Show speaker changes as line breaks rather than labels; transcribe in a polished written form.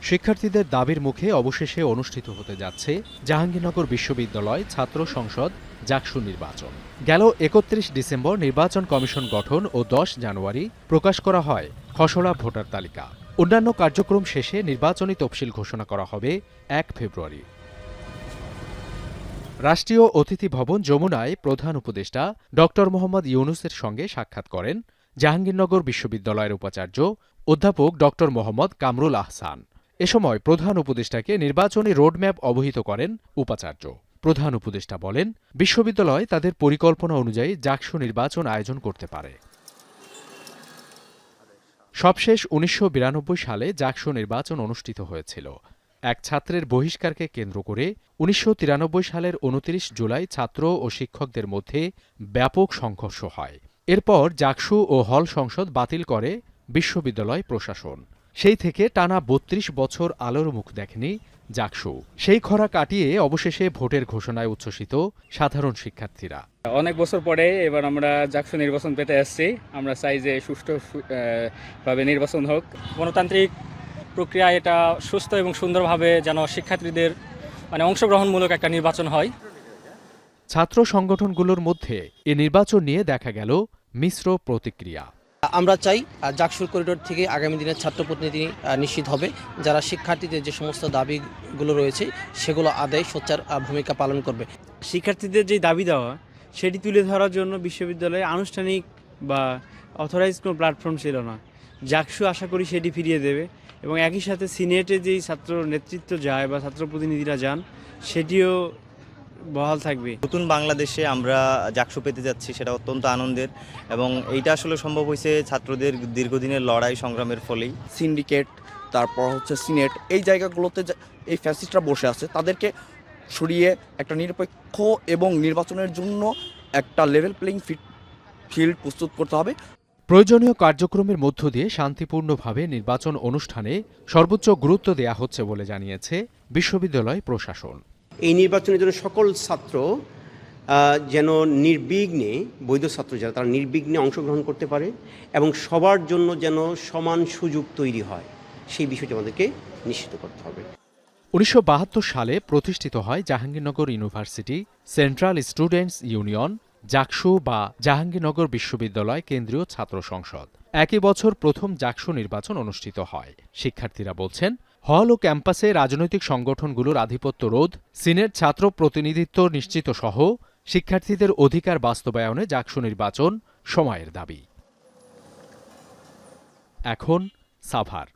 শিক্ষার্থীদের দাবির মুখে অবশেষে অনুষ্ঠিত হতে যাচ্ছে জাহাঙ্গীরনগর বিশ্ববিদ্যালয় ছাত্র সংসদ জাকসু নির্বাচন। গেল ৩১ ডিসেম্বর নির্বাচন কমিশন গঠন ও ১০ জানুয়ারি প্রকাশ করা হয় খসড়া ভোটার তালিকা। অন্যান্য কার্যক্রম শেষে নির্বাচনী তফসিল ঘোষণা করা হবে ১ ফেব্রুয়ারি। রাষ্ট্রীয় অতিথি ভবন যমুনায় প্রধান উপদেষ্টা ড মোহাম্মদ ইউনূসের সঙ্গে সাক্ষাৎ করেন জাহাঙ্গীরনগর বিশ্ববিদ্যালয়ের উপাচার্য অধ্যাপক ড মোহাম্মদ কামরুল আহসান। এ সময় প্রধান উপদেষ্টাকে নির্বাচনী রোডম্যাপ অবহিত করেন উপাচার্য। প্রধান উপদেষ্টা বলেন, বিশ্ববিদ্যালয় তাদের পরিকল্পনা অনুযায়ী জাকসু নির্বাচন আয়োজন করতে পারে। সবশেষ ১৯৯২ সালে জাকসু নির্বাচন অনুষ্ঠিত হয়েছিল। এক ছাত্রের বহিষ্কারকে কেন্দ্র করে ১৯৯৩ সালের ২৯ জুলাই ছাত্র ও শিক্ষকদের মধ্যে ব্যাপক সংঘর্ষ হয়। এরপর জাকসু ও হল সংসদ বাতিল করে বিশ্ববিদ্যালয় প্রশাসন। সেই থেকে টানা ৩২ বছর আলোর মুখ দেখেনি জাকসু। সেই খরা কাটিয়ে অবশেষে ভোটের ঘোষণায় উচ্ছ্বসিত সাধারণ শিক্ষার্থীরা।
অনেক বছর পরে এবার আমরা জাকসু নির্বাচন পেতে আসছি। আমরা চাই যে সুষ্ঠু ভাবে নির্বাচন হোক।
গণতান্ত্রিক প্রক্রিয়া এটা সুস্থ এবং সুন্দরভাবে যেন শিক্ষার্থীদের অংশগ্রহণমূলক একটা নির্বাচন হয়।
ছাত্র সংগঠনগুলোর মধ্যে এ নির্বাচন নিয়ে দেখা গেল মিশ্র প্রতিক্রিয়া।
আমরা চাই জাকসুর করিডোর থেকে আগামী দিনের ছাত্র প্রতিনিধি নিশ্চিত হবে, যারা শিক্ষার্থীদের যে সমস্ত দাবিগুলো রয়েছে সেগুলো আদায়ে সোচ্চার ভূমিকা পালন করবে।
শিক্ষার্থীদের যে দাবি দেওয়া সেটি তুলে ধরার জন্য বিশ্ববিদ্যালয়ে আনুষ্ঠানিক বা অথরাইজ কোনো প্ল্যাটফর্ম ছিল না। জাকসু আশা করি সেটি ফিরিয়ে দেবে এবং একই সাথে সিনেটে যেই ছাত্র নেতৃত্ব যায় বা ছাত্র প্রতিনিধিরা যান সেটিও বহাল থাকবে।
নতুন বাংলাদেশে আমরা জাকসু পেতে যাচ্ছি, সেটা অত্যন্ত আনন্দের এবং এইটা আসলে সম্ভব হয়েছে ছাত্রদের দীর্ঘদিনের লড়াই সংগ্রামের ফলেই।
সিন্ডিকেট, তারপর হচ্ছে সিনেট, এই জায়গাগুলোতে এই ফ্যাসিস্টরা বসে আছে, তাদেরকে সরিয়ে একটা নিরপেক্ষ এবং নির্বাচনের জন্য একটা লেভেল প্লেইং ফিল্ড প্রস্তুত করতে হবে।
প্রয়োজনীয় কার্যক্রমের মধ্য দিয়ে শান্তিপূর্ণভাবে নির্বাচন অনুষ্ঠানে সর্বোচ্চ গুরুত্ব দেয়া হচ্ছে বলে জানিয়েছে বিশ্ববিদ্যালয় প্রশাসন।
এই নির্বাচনের জন্য সকল ছাত্র যেন নির্বিঘ্নে, বৈধ ছাত্র যারা তারা নির্বিঘ্নে অংশগ্রহণ করতে পারে এবং সবার জন্য যেন সমান সুযোগ তৈরি হয়, সেই বিষয়টি আমাদেরকে নিশ্চিত করতে হবে।
১৯৭২ সালে প্রতিষ্ঠিত হয় Jahangirnagar university central students union JAKSU বা জাহাঙ্গীরনগর বিশ্ববিদ্যালয় কেন্দ্রীয় ছাত্র সংসদ। একই বছর প্রথম জাকসু নির্বাচন অনুষ্ঠিত হয়। শিক্ষার্থীরা বলছেন, হল ও ক্যাম্পাসে রাজনৈতিক সংগঠনগুলোর আধিপত্য রোধ, সিনেট ছাত্র প্রতিনিধিত্ব নিশ্চিত সহ শিক্ষার্থীদের অধিকার বাস্তবায়নে জাকসু নির্বাচন সময়ের দাবি। এখন সাভার।